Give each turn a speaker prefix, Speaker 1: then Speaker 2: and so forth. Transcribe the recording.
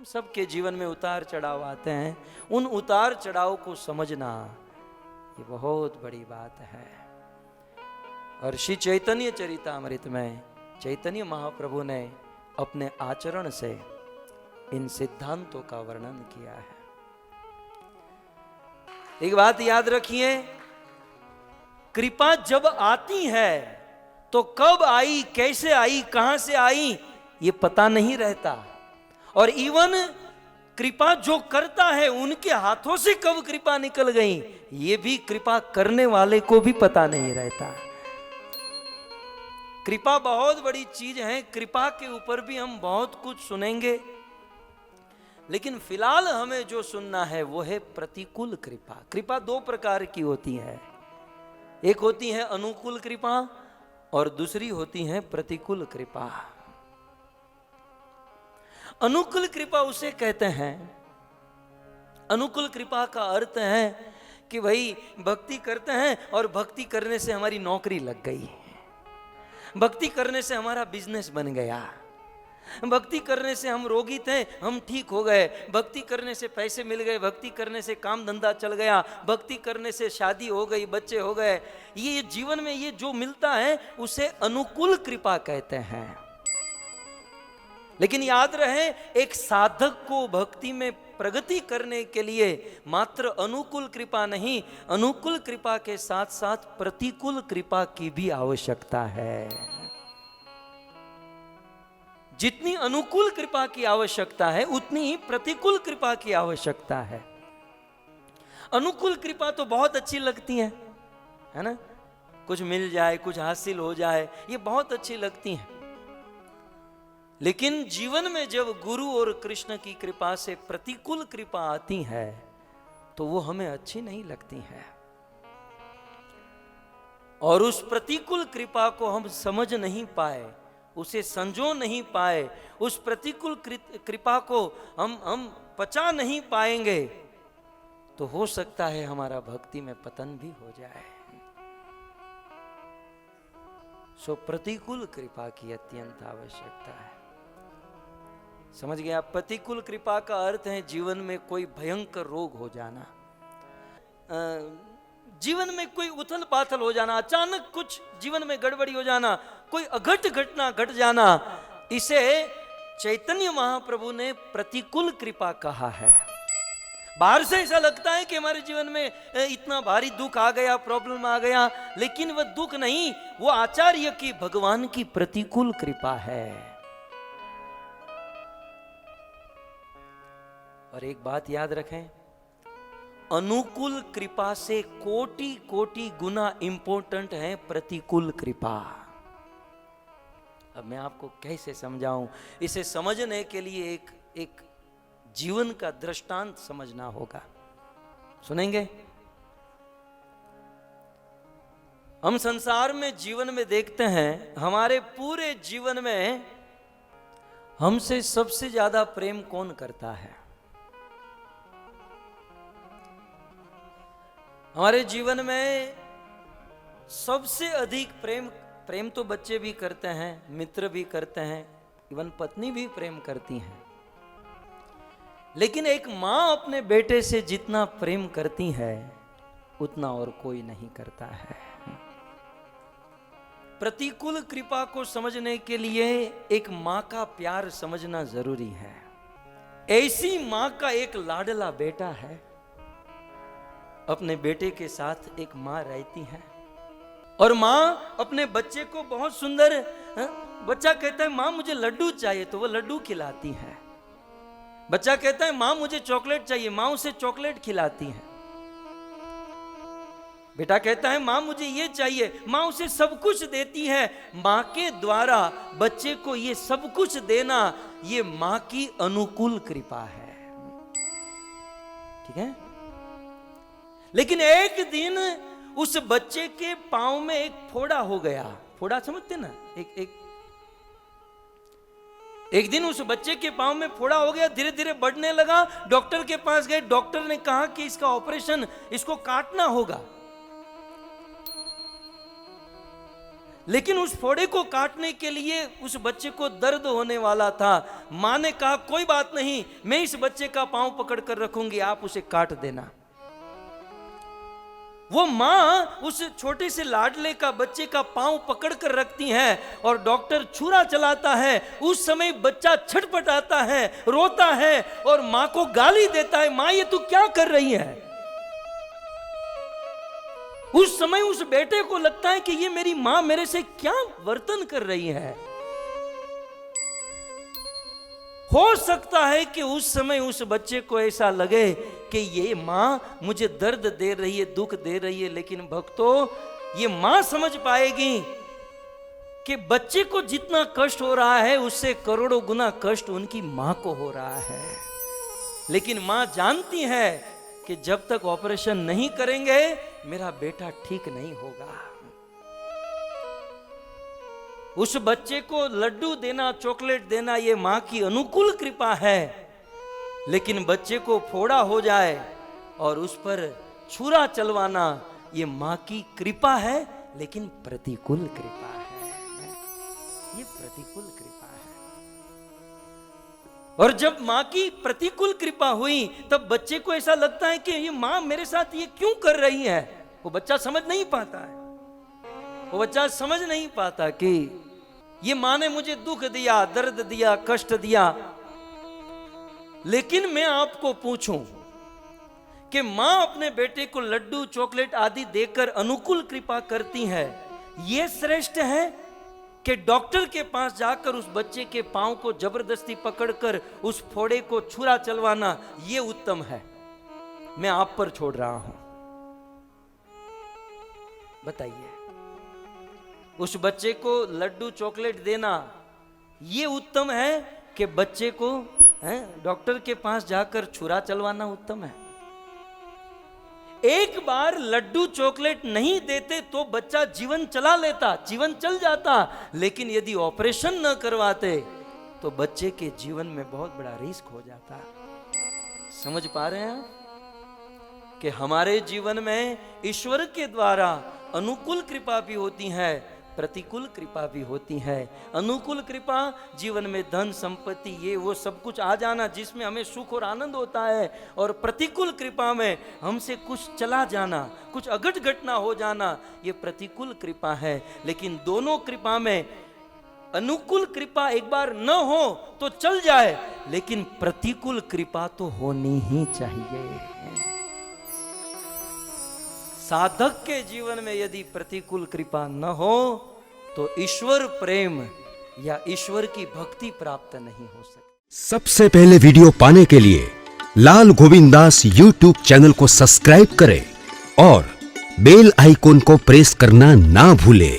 Speaker 1: हम सबके जीवन में उतार चढ़ाव आते हैं, उन उतार चढ़ाव को समझना ये बहुत बड़ी बात है। और श्री चैतन्य चरितामृत में चैतन्य महाप्रभु ने अपने आचरण से इन सिद्धांतों का वर्णन किया है। एक बात याद रखिए, कृपा जब आती है तो कब आई, कैसे आई, कहां से आई, ये पता नहीं रहता। और इवन कृपा जो करता है उनके हाथों से कब कृपा निकल गई, ये भी कृपा करने वाले को भी पता नहीं रहता। कृपा बहुत बड़ी चीज है, कृपा के ऊपर भी हम बहुत कुछ सुनेंगे, लेकिन फिलहाल हमें जो सुनना है वो है प्रतिकूल कृपा। कृपा दो प्रकार की होती है, एक होती है अनुकूल कृपा और दूसरी होती है प्रतिकूल कृपा। अनुकूल कृपा उसे कहते हैं, अनुकूल कृपा का अर्थ है कि भाई भक्ति करते हैं और भक्ति करने से हमारी नौकरी लग गई, भक्ति करने से हमारा बिजनेस बन गया, भक्ति करने से हम रोगी थे हम ठीक हो गए, भक्ति करने से पैसे मिल गए, भक्ति करने से काम धंधा चल गया, भक्ति करने से शादी हो गई, बच्चे हो गए। ये जीवन में ये जो मिलता है उसे अनुकूल कृपा कहते हैं। लेकिन याद रहे, एक साधक को भक्ति में प्रगति करने के लिए मात्र अनुकूल कृपा नहीं, अनुकूल कृपा के साथ साथ प्रतिकूल कृपा की भी आवश्यकता है। जितनी अनुकूल कृपा की आवश्यकता है उतनी ही प्रतिकूल कृपा की आवश्यकता है। अनुकूल कृपा तो बहुत अच्छी लगती है ना, कुछ मिल जाए, कुछ हासिल हो जाए, ये बहुत अच्छी लगती है। लेकिन जीवन में जब गुरु और कृष्ण की कृपा से प्रतिकूल कृपा आती है तो वो हमें अच्छी नहीं लगती है, और उस प्रतिकूल कृपा को हम समझ नहीं पाए, उसे संजो नहीं पाए, उस प्रतिकूल कृपा को हम पचा नहीं पाएंगे, तो हो सकता है हमारा भक्ति में पतन भी हो जाए। सो प्रतिकूल कृपा की अत्यंत आवश्यकता है। समझ गया? प्रतिकूल कृपा का अर्थ है जीवन में कोई भयंकर रोग हो जाना, जीवन में कोई उथल पाथल हो जाना, अचानक कुछ जीवन में गड़बड़ी हो जाना, कोई अघट घटना घट जाना, इसे चैतन्य महाप्रभु ने प्रतिकूल कृपा कहा है। बाहर से ऐसा लगता है कि हमारे जीवन में इतना भारी दुख आ गया, प्रॉब्लम आ गया, लेकिन वह दुख नहीं, वो आचार्य की, भगवान की प्रतिकूल कृपा है। और एक बात याद रखें, अनुकूल कृपा से कोटि कोटि गुना इंपॉर्टेंट है प्रतिकूल कृपा। अब मैं आपको कैसे समझाऊं, इसे समझने के लिए एक जीवन का दृष्टांत समझना होगा। सुनेंगे? हम संसार में जीवन में देखते हैं, हमारे पूरे जीवन में हमसे सबसे ज्यादा प्रेम कौन करता है? हमारे जीवन में सबसे अधिक प्रेम तो बच्चे भी करते हैं, मित्र भी करते हैं, इवन पत्नी भी प्रेम करती हैं, लेकिन एक मां अपने बेटे से जितना प्रेम करती है उतना और कोई नहीं करता है। प्रतिकूल कृपा को समझने के लिए एक मां का प्यार समझना जरूरी है। ऐसी मां का एक लाडला बेटा है, अपने बेटे के साथ एक मां रहती है, और मां अपने बच्चे को बहुत सुंदर, बच्चा कहता है मां मुझे लड्डू चाहिए तो वो लड्डू खिलाती है, बच्चा कहता है मां मुझे चॉकलेट चाहिए, मां उसे चॉकलेट खिलाती है, बेटा कहता है मां मुझे ये चाहिए, मां उसे सब कुछ देती है। मां के द्वारा बच्चे को ये सब कुछ देना, ये मां की अनुकूल कृपा है। ठीक है? लेकिन एक दिन उस बच्चे के पांव में एक फोड़ा हो गया। फोड़ा समझते ना? एक दिन उस बच्चे के पांव में फोड़ा हो गया, धीरे धीरे बढ़ने लगा। डॉक्टर के पास गए, डॉक्टर ने कहा कि इसका ऑपरेशन, इसको काटना होगा। लेकिन उस फोड़े को काटने के लिए उस बच्चे को दर्द होने वाला था। माँ ने कहा कोई बात नहीं, मैं इस बच्चे का पांव पकड़ कर रखूंगी, आप उसे काट देना। वो माँ उस छोटे से लाडले का बच्चे का पांव पकड़ कर रखती है और डॉक्टर छुरा चलाता है। उस समय बच्चा छटपटाता है, रोता है और माँ को गाली देता है, माँ ये तू क्या कर रही है। उस समय उस बेटे को लगता है कि ये मेरी माँ मेरे से क्या वर्तन कर रही है। हो सकता है कि उस समय उस बच्चे को ऐसा लगे कि ये माँ मुझे दर्द दे रही है, दुख दे रही है, लेकिन भक्तों ये माँ समझ पाएगी कि बच्चे को जितना कष्ट हो रहा है उससे करोड़ों गुना कष्ट उनकी माँ को हो रहा है। लेकिन माँ जानती है कि जब तक ऑपरेशन नहीं करेंगे मेरा बेटा ठीक नहीं होगा। उस बच्चे को लड्डू देना, चॉकलेट देना, ये माँ की अनुकूल कृपा है। लेकिन बच्चे को फोड़ा हो जाए और उस पर छुरा चलवाना ये माँ की कृपा है, लेकिन प्रतिकूल कृपा है। ये प्रतिकूल कृपा है। और जब माँ की प्रतिकूल कृपा हुई तब बच्चे को ऐसा लगता है कि ये माँ मेरे साथ ये क्यों कर रही है। वो बच्चा समझ नहीं पाता है, वो बच्चा समझ नहीं पाता कि ये माँ ने मुझे दुख दिया, दर्द दिया, कष्ट दिया। लेकिन मैं आपको पूछूं कि माँ अपने बेटे को लड्डू, चॉकलेट आदि देकर अनुकूल कृपा करती है, ये श्रेष्ठ है कि डॉक्टर के पास जाकर उस बच्चे के पांव को जबरदस्ती पकड़कर उस फोड़े को छुरा चलवाना ये उत्तम है। मैं आप पर छोड़ रहा हूं, बताइए। उस बच्चे को लड्डू चॉकलेट देना ये उत्तम है कि बच्चे को डॉक्टर के पास जाकर छुरा चलवाना उत्तम है। एक बार लड्डू चॉकलेट नहीं देते तो बच्चा जीवन चला लेता, जीवन चल जाता। लेकिन यदि ऑपरेशन न करवाते तो बच्चे के जीवन में बहुत बड़ा रिस्क हो जाता। समझ पा रहे हैं कि हमारे जीवन में ईश्वर के द्वारा अनुकूल कृपा भी होती है, प्रतिकूल कृपा भी होती है। अनुकूल कृपा जीवन में धन संपत्ति ये वो सब कुछ आ जाना जिसमें हमें सुख और आनंद होता है, और प्रतिकूल कृपा में हमसे कुछ चला जाना, कुछ अघट घटना हो जाना, ये प्रतिकूल कृपा है। लेकिन दोनों कृपा में अनुकूल कृपा एक बार न हो तो चल जाए, लेकिन प्रतिकूल कृपा तो होनी ही चाहिए। साधक के जीवन में यदि प्रतिकूल कृपा न हो तो ईश्वर प्रेम या ईश्वर की भक्ति प्राप्त नहीं हो सकती।
Speaker 2: सबसे पहले वीडियो पाने के लिए लाल गोविंद दास YouTube चैनल को सब्सक्राइब करें और बेल आइकॉन को प्रेस करना ना भूलें।